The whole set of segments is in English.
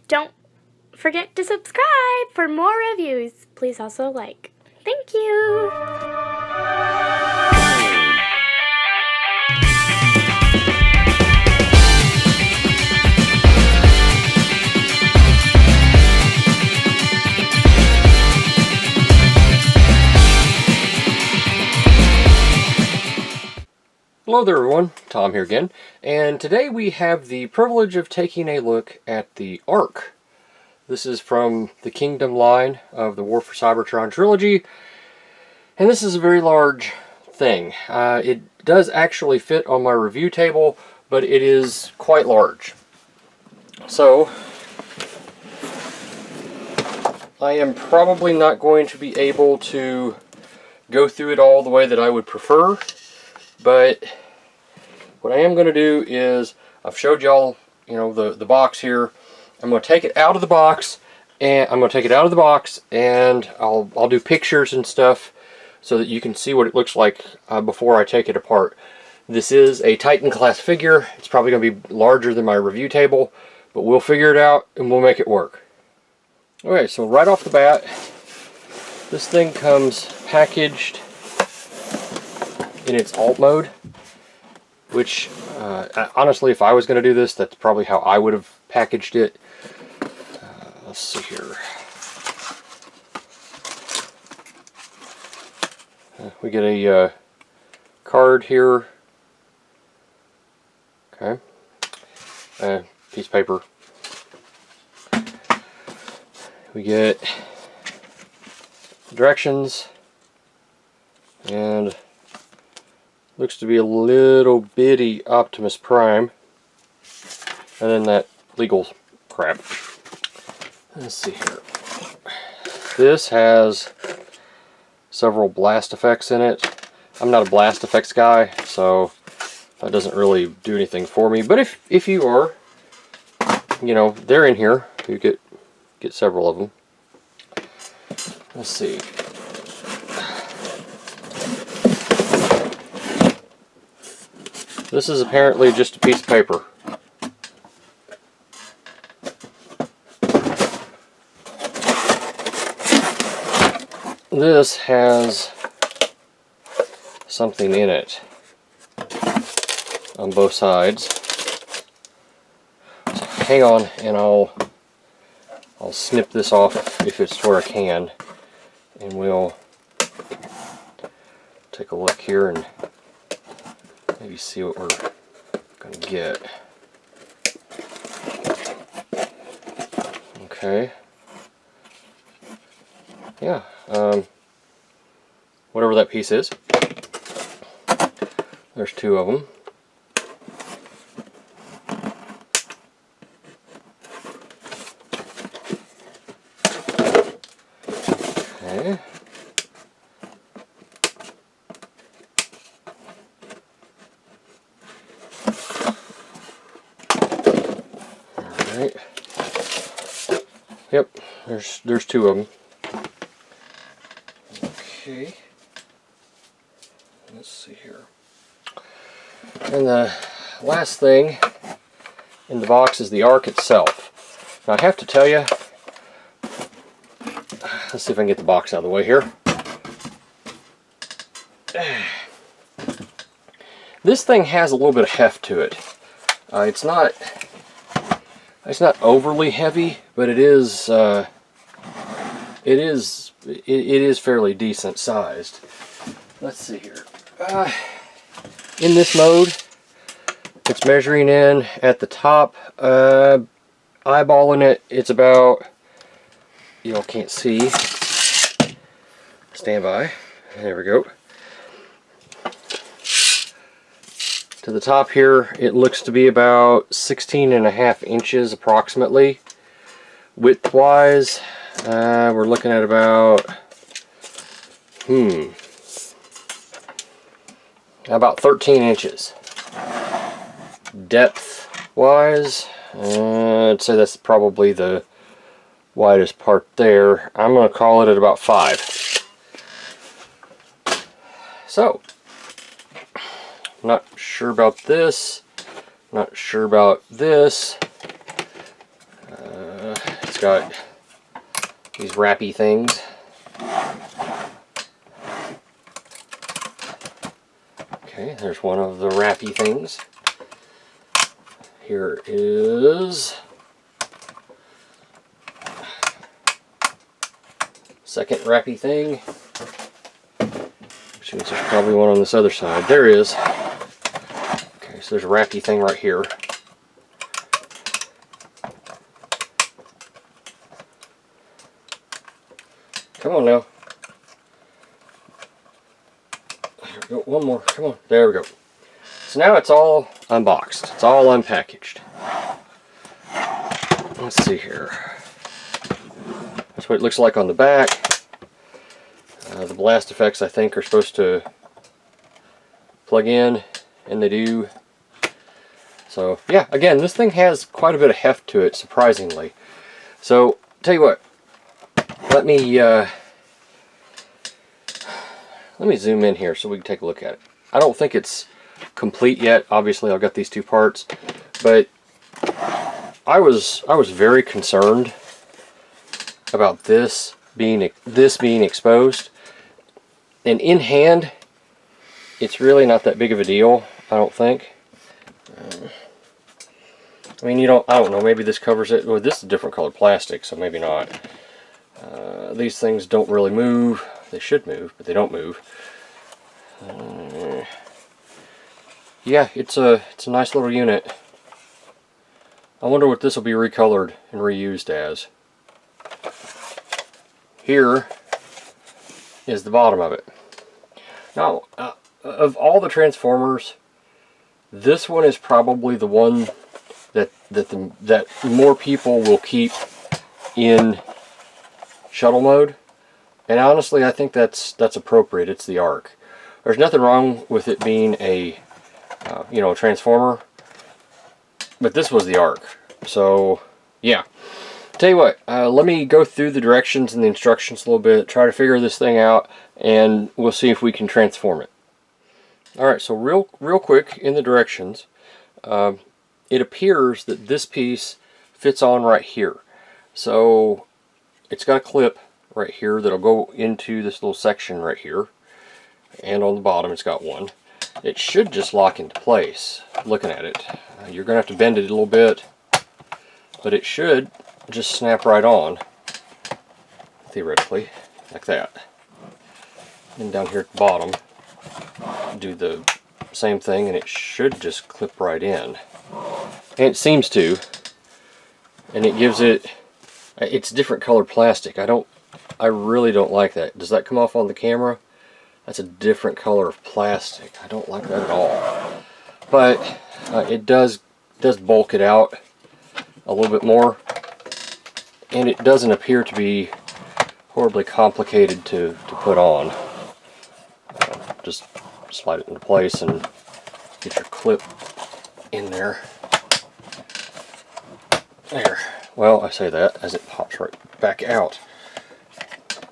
don't forget to subscribe for more reviews. Please also like. Thank you! Hello there everyone, Tom here again, and today we have the privilege of taking a look at the Ark. This is from the Kingdom line of the War for Cybertron trilogy, and this is a very large thing. It does actually fit on my review table, but it is quite large. So, I am probably not going to be able to go through it all the way that I would prefer. But what I am going to do is, I've showed y'all, the box here. I'm going to take it out of the box, and I'll do pictures and stuff so that you can see what it looks like before I take it apart. This is a Titan class figure. It's probably going to be larger than my review table, but we'll figure it out and we'll make it work. Okay, so right off the bat, this thing comes packaged in its alt mode, which honestly, if I was going to do this, that's probably how I would have packaged it. Let's see here. We get a card here. Okay. Piece of paper. We get directions and looks to be a little bitty Optimus Prime. And then that legal crap. Let's see here. This has several blast effects in it. I'm not a blast effects guy, so that doesn't really do anything for me. But if you are, they're in here. You get several of them. Let's see. This is apparently just a piece of paper. This has something in it on both sides. So hang on, and I'll snip this off if it's where I can, and we'll take a look here and maybe see what we're going to get. Okay. Yeah. Whatever that piece is. There's two of them. Okay. Alright. Yep, there's two of them. Okay. Let's see here. And the last thing in the box is the Ark itself. Now I have to tell you, let's see if I can get the box out of the way here. This thing has a little bit of heft to it. It's not overly heavy, but it is fairly decent sized. Let's see here. In this mode, it's measuring in at the top. Eyeballing it, it's about, you all can't see. Stand by. There we go. To the top here, it looks to be about 16.5 inches approximately. Width-wise, we're looking at about about 13 inches. Depth-wise, I'd say that's probably the widest part there. I'm going to call it at about 5. So, not sure about this. Not sure about this. got these wrappy things. Okay, there's one of the wrappy things. Here is second wrappy thing, which means there's probably one on this other side. There is. Okay, so there's a wrappy thing right here. Come on now. There we go. One more. Come on. There we go. So now it's all unboxed. It's all unpackaged. Let's see here. That's what it looks like on the back. The blast effects, I think, are supposed to plug in, and they do. So, yeah, again, this thing has quite a bit of heft to it, surprisingly. So, tell you what. Let me zoom in here so we can take a look at it. I don't think it's complete yet. Obviously, I've got these two parts, but I was very concerned about this being exposed. And in hand, it's really not that big of a deal, I don't think. I mean, I don't know, maybe this covers it. Well, this is a different colored plastic, so maybe not. These things don't really move. They should move, but they don't move. Yeah, it's a nice little unit. I wonder what this will be recolored and reused as. Here is the bottom of it. Now, of all the Transformers, this one is probably the one that more people will keep in shuttle mode, and honestly, I think that's appropriate. It's the Ark. There's nothing wrong with it being a a Transformer, but this was the Ark. So yeah, tell you what, let me go through the directions and the instructions a little bit, try to figure this thing out, and we'll see if we can transform it. Alright, so real quick in the directions, it appears that this piece fits on right here. So it's got a clip right here that'll go into this little section right here, and on the bottom it's got one. It should just lock into place. Looking at it, you're gonna have to bend it a little bit, but it should just snap right on, theoretically, like that. And down here at the bottom, do the same thing, and it should just clip right in. And it seems to, and it gives it's different colored plastic. I really don't like that. Does that come off on the camera? That's a different color of plastic. I don't like that at all. But it does bulk it out a little bit more, and it doesn't appear to be horribly complicated to put on. Just slide it into place and get your clip in there. There. Well, I say that as it pops right back out.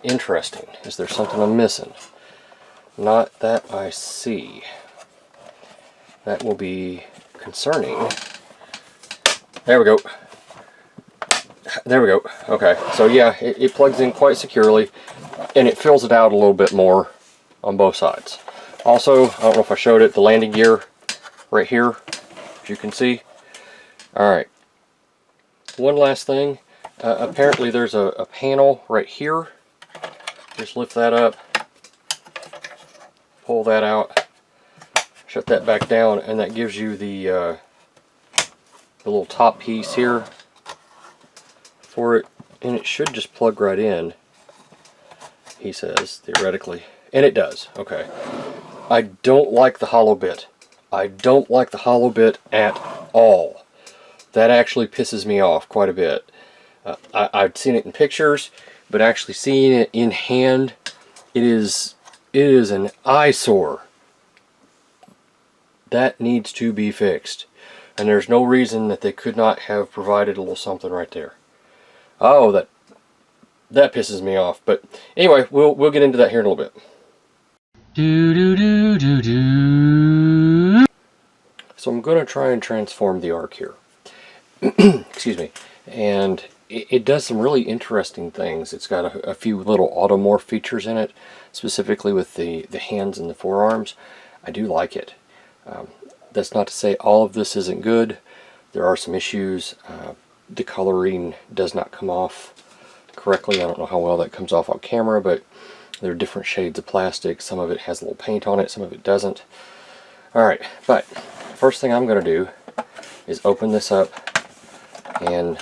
Interesting. Is there something I'm missing? Not that I see. That will be concerning. There we go. There we go. Okay, so yeah, it plugs in quite securely, and it fills it out a little bit more on both sides. Also, I don't know if I showed it, the landing gear right here, as you can see. Alright. One last thing. Apparently there's a panel right here. Just lift that up, pull that out, shut that back down, and that gives you the little top piece here for it, and it should just plug right in, he says, theoretically. And it does. Okay. I don't like the hollow bit. I don't like the hollow bit at all. That actually pisses me off quite a bit. I've seen it in pictures, but actually seeing it in hand, it is an eyesore. That needs to be fixed. And there's no reason that they could not have provided a little something right there. Oh, that pisses me off. But anyway, we'll get into that here in a little bit. So I'm going to try and transform the Ark here. Excuse me. And it does some really interesting things. It's got a few little automorph features in it, specifically with the hands and the forearms. I do like it. That's not to say all of this isn't good. There are some issues. The coloring does not come off correctly. I don't know how well that comes off on camera, but there are different shades of plastic. Some of it has a little paint on it, some of it doesn't. Alright, but first thing I'm going to do is open this up and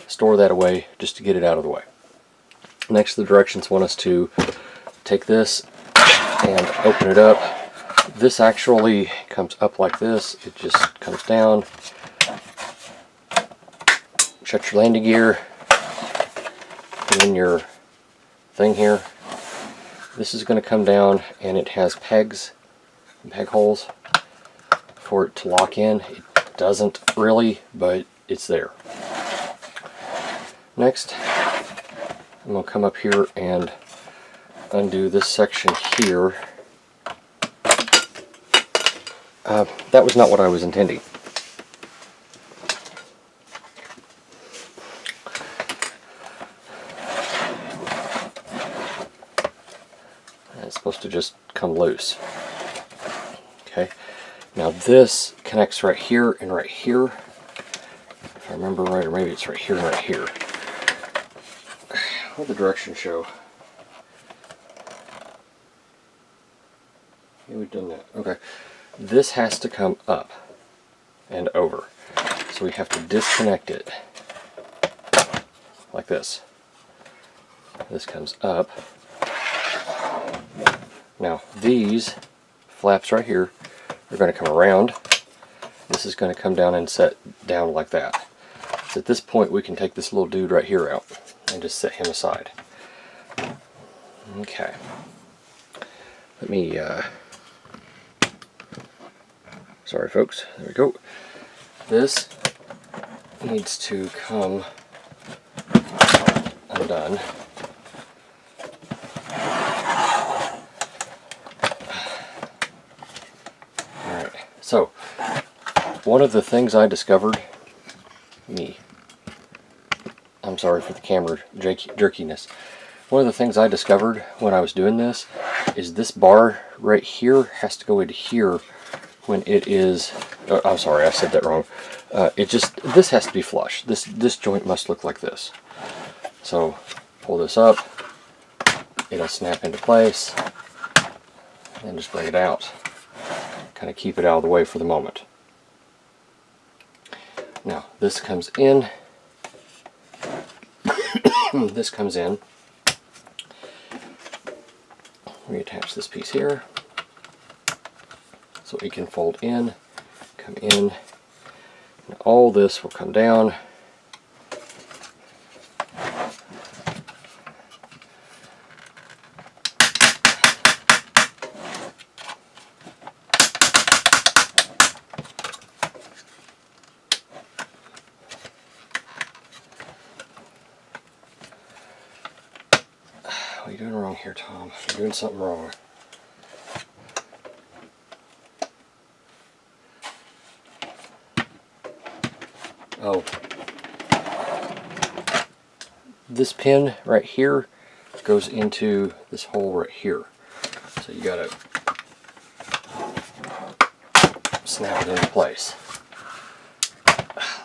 store that away just to get it out of the way. Next, the directions want us to take this and open it up. This actually comes up like this. It just comes down. Shut your landing gear. Put in your thing here. This is going to come down, and it has pegs and peg holes for it to lock in. It doesn't really, but it's there. Next, I'm going to come up here and undo this section here. That was not what I was intending. It's supposed to just come loose. Okay, now this connects right here and right here. If I remember right, or maybe it's right here and right here. What did the directions show? Yeah, we've done that. Okay. This has to come up and over. So we have to disconnect it like this. This comes up. Now these flaps right here are going to come around. This is going to come down and set down like that. So at this point we can take this little dude right here out and just set him aside. Okay. Let me, sorry folks, there we go. This needs to come undone. Alright, so one of the things I discovered, I'm sorry for the camera jerkiness. One of the things I discovered when I was doing this is this bar right here has to go into here when it is, I'm sorry, I said that wrong. This has to be flush. This joint must look like this. So pull this up, it'll snap into place, and just bring it out. Kind of keep it out of the way for the moment. Now this comes in. This comes in. Reattach this piece here so it can fold in, come in, and all this will come down. What are you doing wrong here, Tom? You're doing something wrong. Oh. This pin right here goes into this hole right here. So you gotta snap it into place.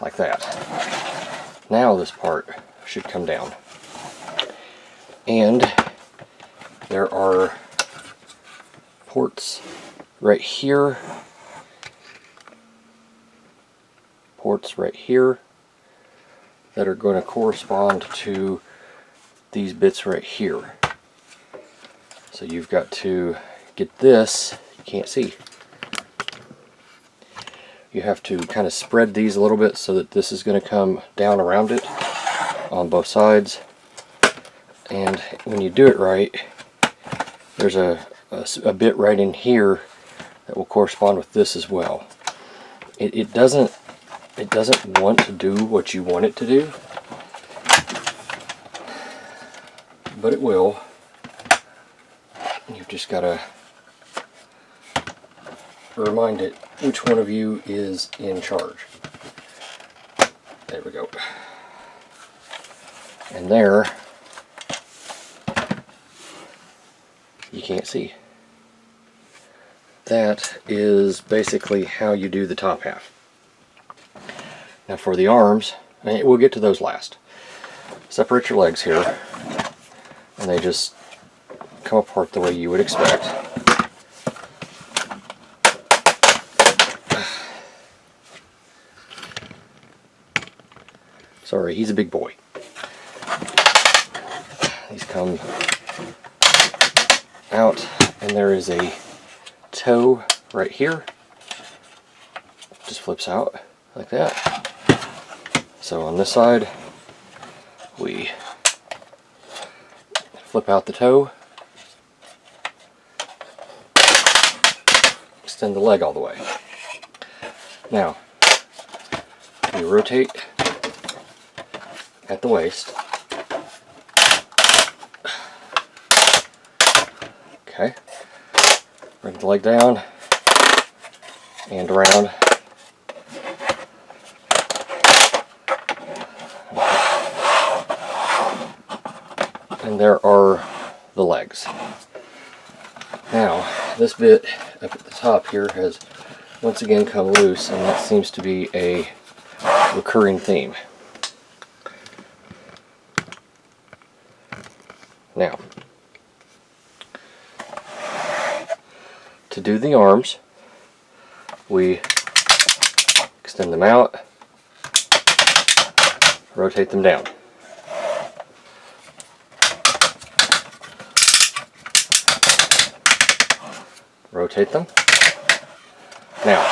Like that. Now this part should come down. And there are ports right here, ports right here that are going to correspond to these bits right here. So you've got to get this, you can't see. You have to kind of spread these a little bit so that this is going to come down around it on both sides. And when you do it right, there's a bit right in here that will correspond with this as well. It doesn't want to do what you want it to do, but it will. You've just got to remind it which one of you is in charge. There we go. And there, you can't see. That is basically how you do the top half. Now for the arms, and we'll get to those last. Separate your legs here, and they just come apart the way you would expect. Sorry, he's a big boy. These come out, and there is a toe right here. Just flips out like that. So on this side, we flip out the toe, extend the leg all the way. Now, we rotate at the waist. Okay. Bring the leg down and around. And there are the legs. Now, this bit up at the top here has once again come loose, and that seems to be a recurring theme. Now, to do the arms, we extend them out, rotate them down. Rotate them. Now,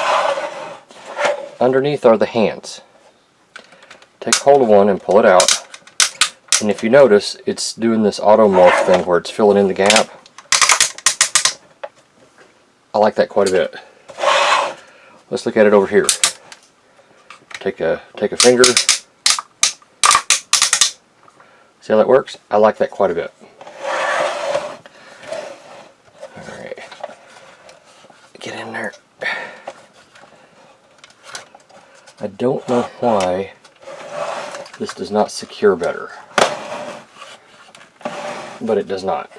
underneath are the hands. Take hold of one and pull it out. And if you notice, it's doing this auto morph thing where it's filling in the gap. I like that quite a bit. Let's look at it over here. Take a finger. See how that works? I like that quite a bit. Alright. Get in there. I don't know why this does not secure better. But it does not.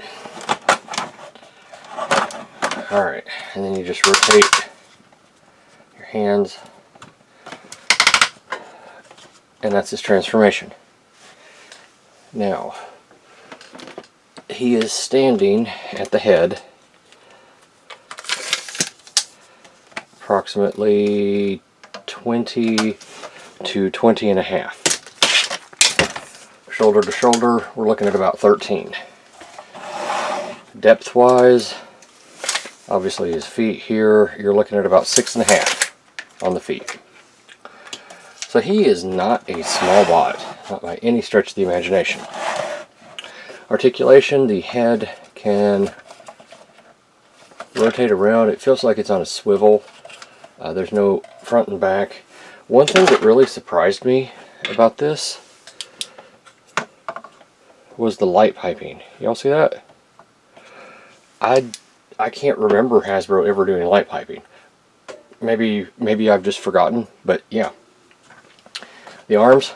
Alright, and then you just rotate your hands, and that's his transformation. Now, he is standing at the head, approximately 20 to 20 and a half. Shoulder to shoulder, we're looking at about 13. Depth wise, obviously his feet here, you're looking at about 6.5 on the feet. So he is not a small bot, not by any stretch of the imagination. Articulation, the head can rotate around. It feels like it's on a swivel. There's no front and back. One thing that really surprised me about this was the light piping. Y'all see that? I can't remember Hasbro ever doing light piping. Maybe I've just forgotten, but yeah. The arms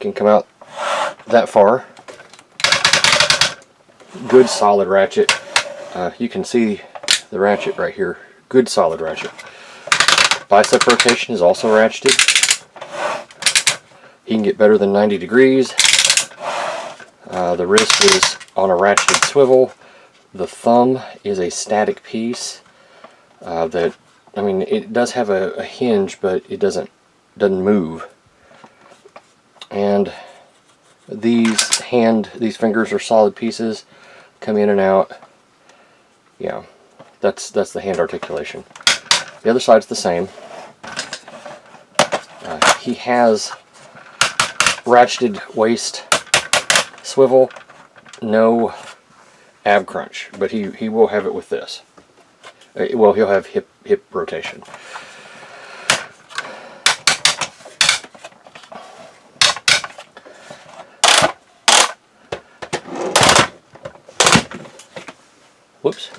can come out that far. Good solid ratchet. You can see the ratchet right here. Good solid ratchet. Bicep rotation is also ratcheted. He can get better than 90 degrees. The wrist is on a ratcheted swivel. The thumb is a static piece. It does have a hinge, but it doesn't move. And these fingers are solid pieces, come in and out. Yeah, that's the hand articulation. The other side's the same. He has ratcheted waist swivel, no ab crunch, but he will have it with this. Well, he'll have hip rotation. Whoops.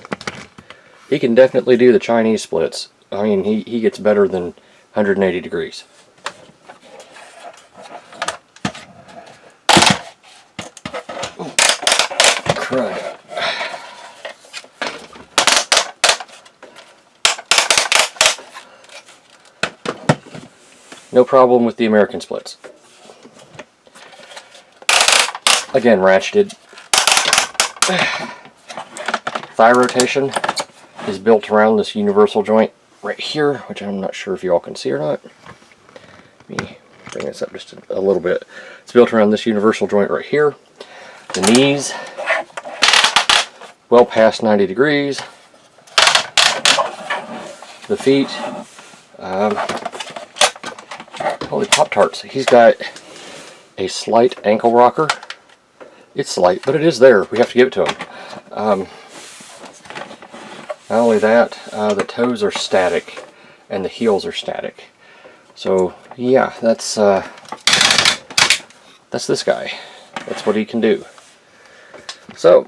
He can definitely do the Chinese splits. I mean, he gets better than 180 degrees. crud. No problem with the American splits. Again, ratcheted. Thigh rotation is built around this universal joint right here, which I'm not sure if you all can see or not. Let me bring this up just a little bit. It's built around this universal joint right here. The knees, well past 90 degrees. The feet, holy Pop-Tarts. He's got a slight ankle rocker. It's slight, but it is there. We have to give it to him. Not only that, the toes are static and the heels are static. So yeah, that's this guy. That's what he can do. So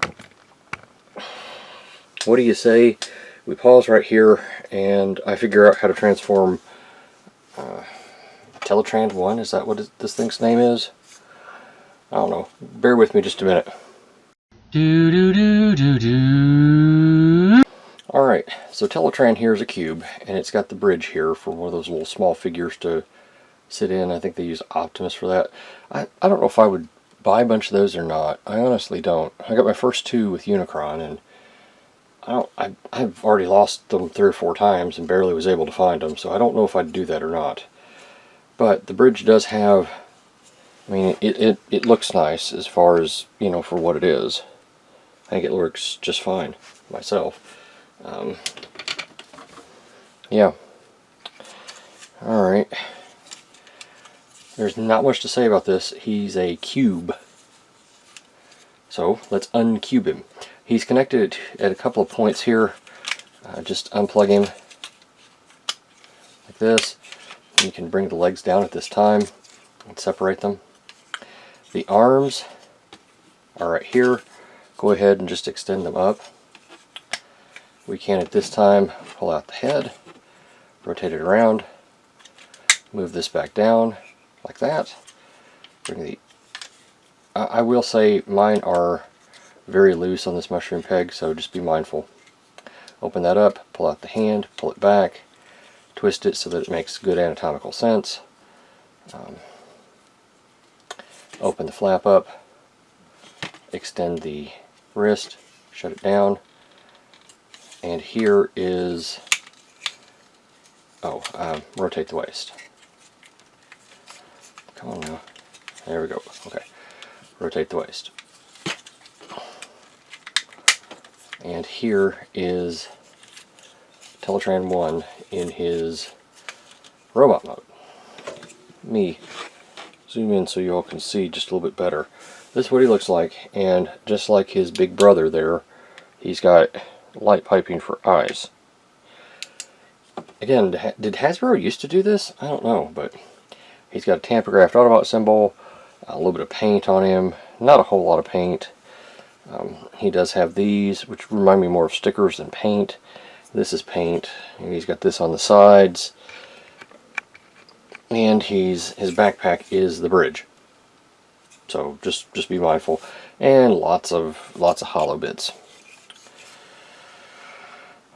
what do you say we pause right here and I figure out how to transform Teletrand 1? Is that what this thing's name is? I don't know. Bear with me just a minute. Alright, so Teletran here is a cube, and it's got the bridge here for one of those little small figures to sit in. I think they use Optimus for that. I don't know if I would buy a bunch of those or not. I honestly don't. I got my first two with Unicron, and I've already lost them 3 or 4 times and barely was able to find them, so I don't know if I'd do that or not. But the bridge does have, I mean, it looks nice as far as, you know, for what it is. I think it works just fine myself. Yeah. Alright. There's not much to say about this. He's a cube. So, let's uncube him. He's connected at a couple of points here. Just unplug him like this. You can bring the legs down at this time and separate them. The arms are right here. Go ahead and just extend them up. We can at this time pull out the head, rotate it around, move this back down like that. Bring the I will say mine are very loose on this mushroom peg, so just be mindful. Open that up, pull out the hand, pull it back, twist it so that it makes good anatomical sense. Open the flap up, extend the wrist, shut it down, and here is, rotate the waist. Come on now. There we go. Okay. Rotate the waist. And here is Teletran 1 in his robot mode. Let me zoom in so you all can see just a little bit better. This is what he looks like, and just like his big brother there, he's got light piping for eyes. Again, did Hasbro used to do this? I don't know, but he's got a tamper-graphed Autobot symbol, a little bit of paint on him, not a whole lot of paint. He does have these, which remind me more of stickers than paint. This is paint, and he's got this on the sides, and his backpack is the bridge. So just be mindful, and lots of hollow bits.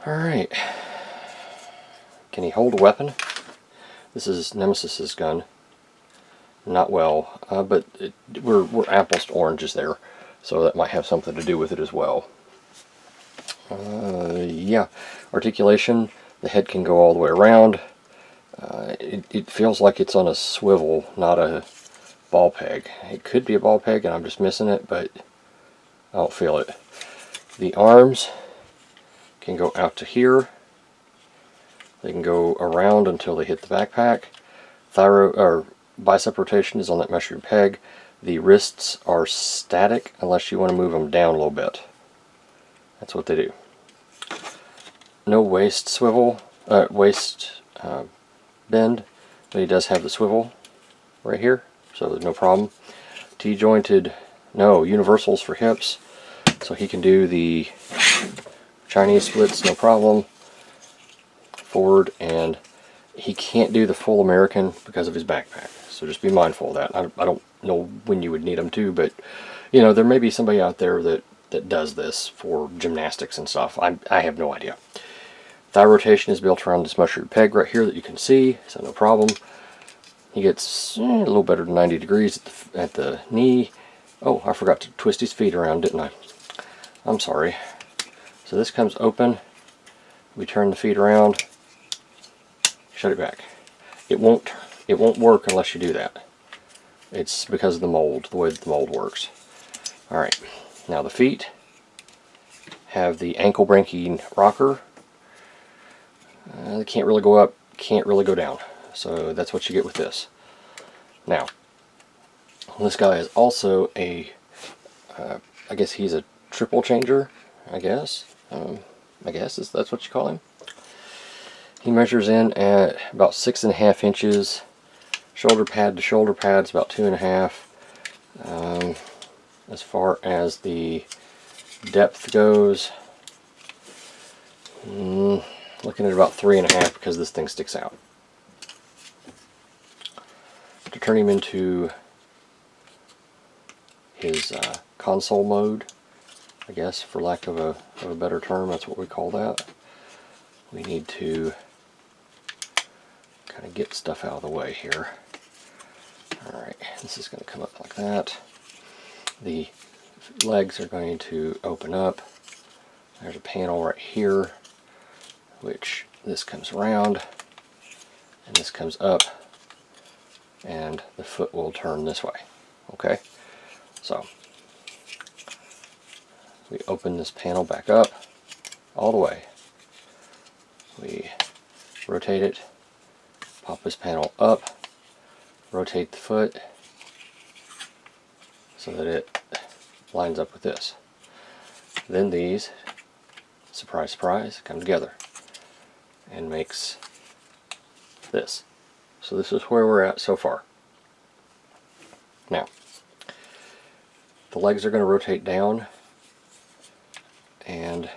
All right. Can he hold a weapon? This is Nemesis's gun. Not well, but we're apples to oranges there, so that might have something to do with it as well. Yeah, articulation. The head can go all the way around. It feels like it's on a swivel, not a ball peg. It could be a ball peg, and I'm just missing it, but I don't feel it. The arms can go out to here. They can go around until they hit the backpack. Bicep rotation is on that mushroom peg. The wrists are static unless you want to move them down a little bit. That's what they do. No waist swivel, bend, but he does have the swivel right here, so there's no problem. T-jointed, no, universals for hips, so he can do the Chinese splits, no problem. Forward, and he can't do the full American because of his backpack, so just be mindful of that. I don't know when you would need him to, but you know, there may be somebody out there that that does this for gymnastics and stuff. I have no idea. Thigh rotation is built around this mushroom peg right here that you can see, so no problem. He gets a little better than 90 degrees at the knee. Oh, I forgot to twist his feet around, didn't I? I'm sorry. So this comes open. We turn the feet around. Shut it back. It won't work unless you do that. It's because of the mold, the way that the mold works. Alright, now the feet have the ankle breaking rocker. They can't really go up, can't really go down. So that's what you get with this. Now, this guy is also a, I guess he's a triple changer, I guess. That's what you call him. He measures in at about 6.5 inches. Shoulder pad to shoulder pad is about 2.5. As far as the depth goes, looking at about 3.5 because this thing sticks out. To turn him into his console mode, I guess, for lack of a better term, that's what we call that. We need to kind of get stuff out of the way here. Alright, this is going to come up like that. The legs are going to open up. There's a panel right here, which this comes around, and this comes up, and the foot will turn this way. Okay, so we open this panel back up all the way. We rotate it, pop this panel up, rotate the foot so that it lines up with this. Then these, surprise surprise, come together and makes this. So this is where we're at so far. Now, the legs are going to rotate down, and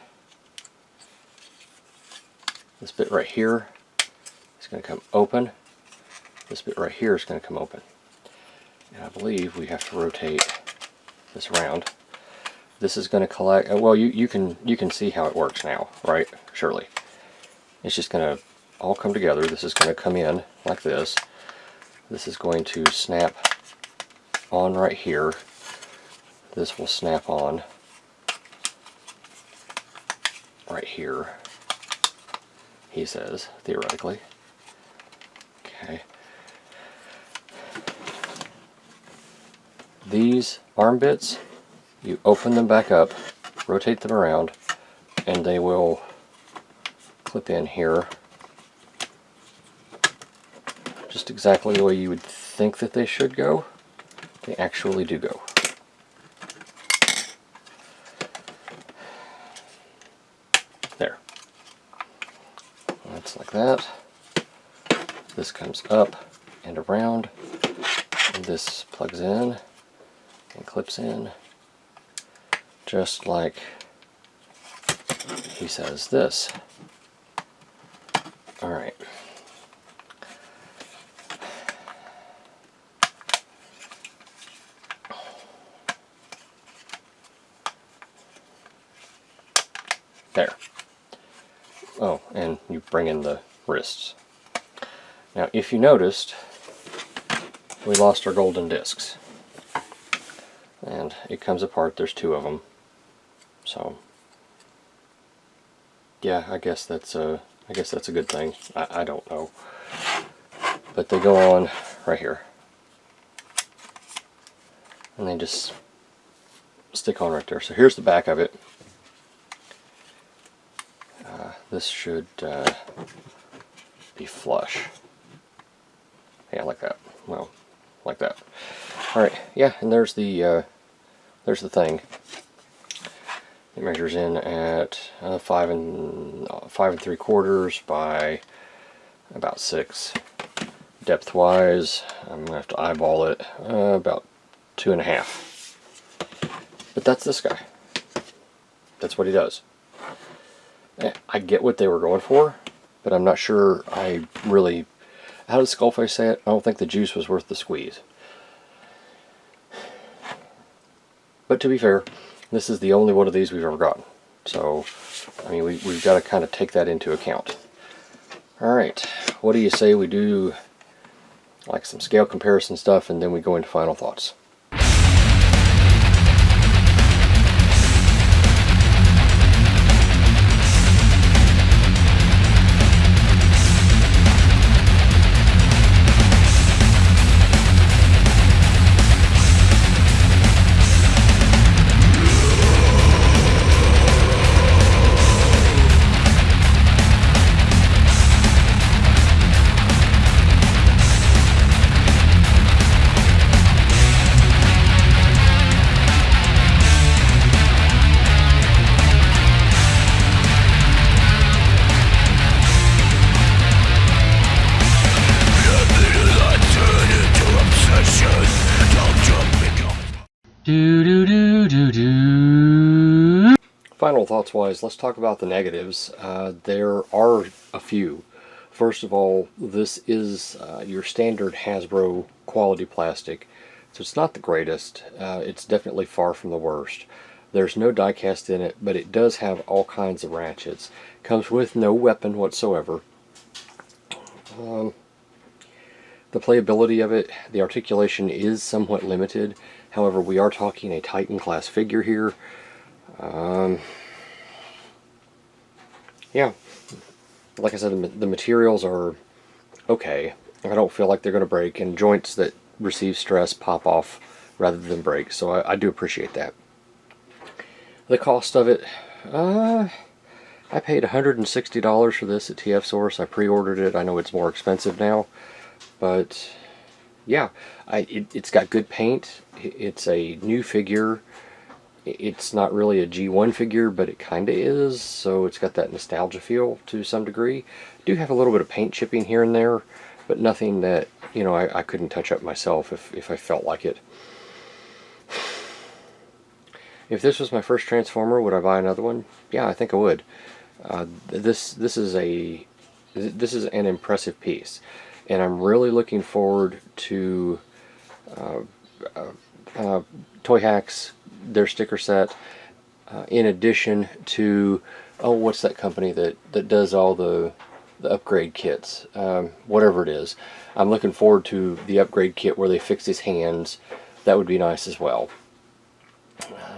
this bit right here is going to come open. This bit right here is going to come open. And I believe we have to rotate this around. This is going to collect, well, you can see how it works now, right? Surely. It's just going to all come together. This is going to come in like this. This is going to snap on right here. This will snap on right here, he says, theoretically. Okay. These arm bits, you open them back up, rotate them around, and they will clip in here just exactly the way you would think that they should go. They actually do go. There. That's like that. This comes up and around, and this plugs in and clips in just like he says this. Alright. There. Oh, and you bring in the wrists. Now, if you noticed, we lost our golden discs. And it comes apart, there's two of them. So, yeah, I guess that's a good thing. I don't know. But they go on right here. And they just stick on right there. So here's the back of it. This should be flush. Yeah, like that. Well, like that. Alright, yeah, and there's the thing. It measures in at 5 3/4 by about 6. Depth wise, I'm gonna have to eyeball it, about 2.5. But that's this guy. That's what he does. I get what they were going for, but I'm not sure I really... How does Skullface say it? I don't think the juice was worth the squeeze. But to be fair, This is the only one of these we've ever gotten. So, I mean, we've got to kind of take that into account. Alright, what do you say we do like some scale comparison stuff and then we go into final thoughts? Final thoughts wise, let's talk about the negatives. There are a few. First of all, this is your standard Hasbro quality plastic, so it's not the greatest. It's definitely far from the worst. There's no die cast in it, but it does have all kinds of ratchets. Comes with no weapon whatsoever. The playability of it, the articulation is somewhat limited. However, we are talking a Titan class figure here. Yeah, like I said, the materials are okay. I don't feel like they're going to break, and joints that receive stress pop off rather than break, so I do appreciate that. The cost of it, I paid $160 for this at TF Source. I pre-ordered it. I know it's more expensive now, but yeah, it's got good paint. It's a new figure. It's not really a G1 figure, but it kind of is, so it's got that nostalgia feel to some degree. I do have a little bit of paint chipping here and there, but nothing that, you know, I couldn't touch up myself if I felt like it. If this was my first Transformer, would I buy another one? Yeah, I think I would. This is an impressive piece, and I'm really looking forward to Toy Hacks, their sticker set, in addition to, oh, what's that company that does all the upgrade kits, whatever it is. I'm looking forward to the upgrade kit where they fix his hands. That would be nice as well.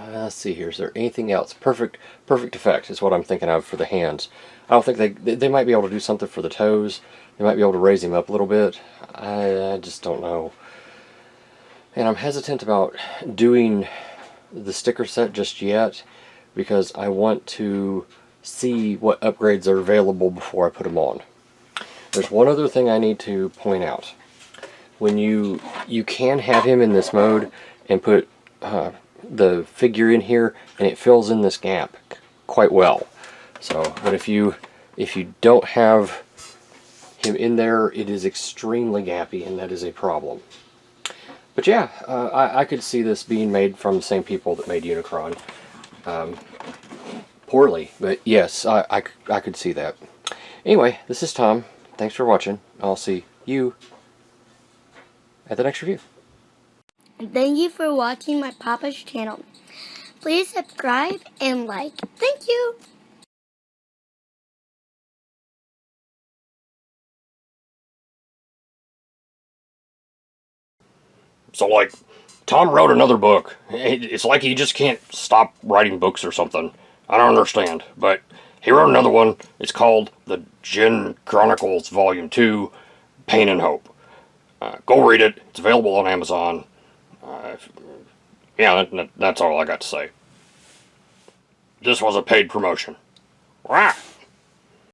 Let's see here, is there anything else? Perfect Effect is what I'm thinking of for the hands. I don't think they might be able to do something for the toes. They might be able to raise him up a little bit. I just don't know. And I'm hesitant about doing the sticker set just yet because I want to see what upgrades are available before I put them on. There's one other thing I need to point out. When you can have him in this mode and put the figure in here, and it fills in this gap quite well. So, but if you don't have him in there, it is extremely gappy, and that is a problem. But yeah, I could see this being made from the same people that made Unicron. Poorly, but yes, I could see that. Anyway, this is Tom. Thanks for watching. I'll see you at the next review. And thank you for watching my Papa's channel. Please subscribe and like. Thank you. So, like, Tom wrote another book. It's like he just can't stop writing books or something. I don't understand. But he wrote another one. It's called The Gen Chronicles Volume 2, Pain and Hope. Go read it. It's available on Amazon. Yeah, that's all I got to say. This was a paid promotion. Wah!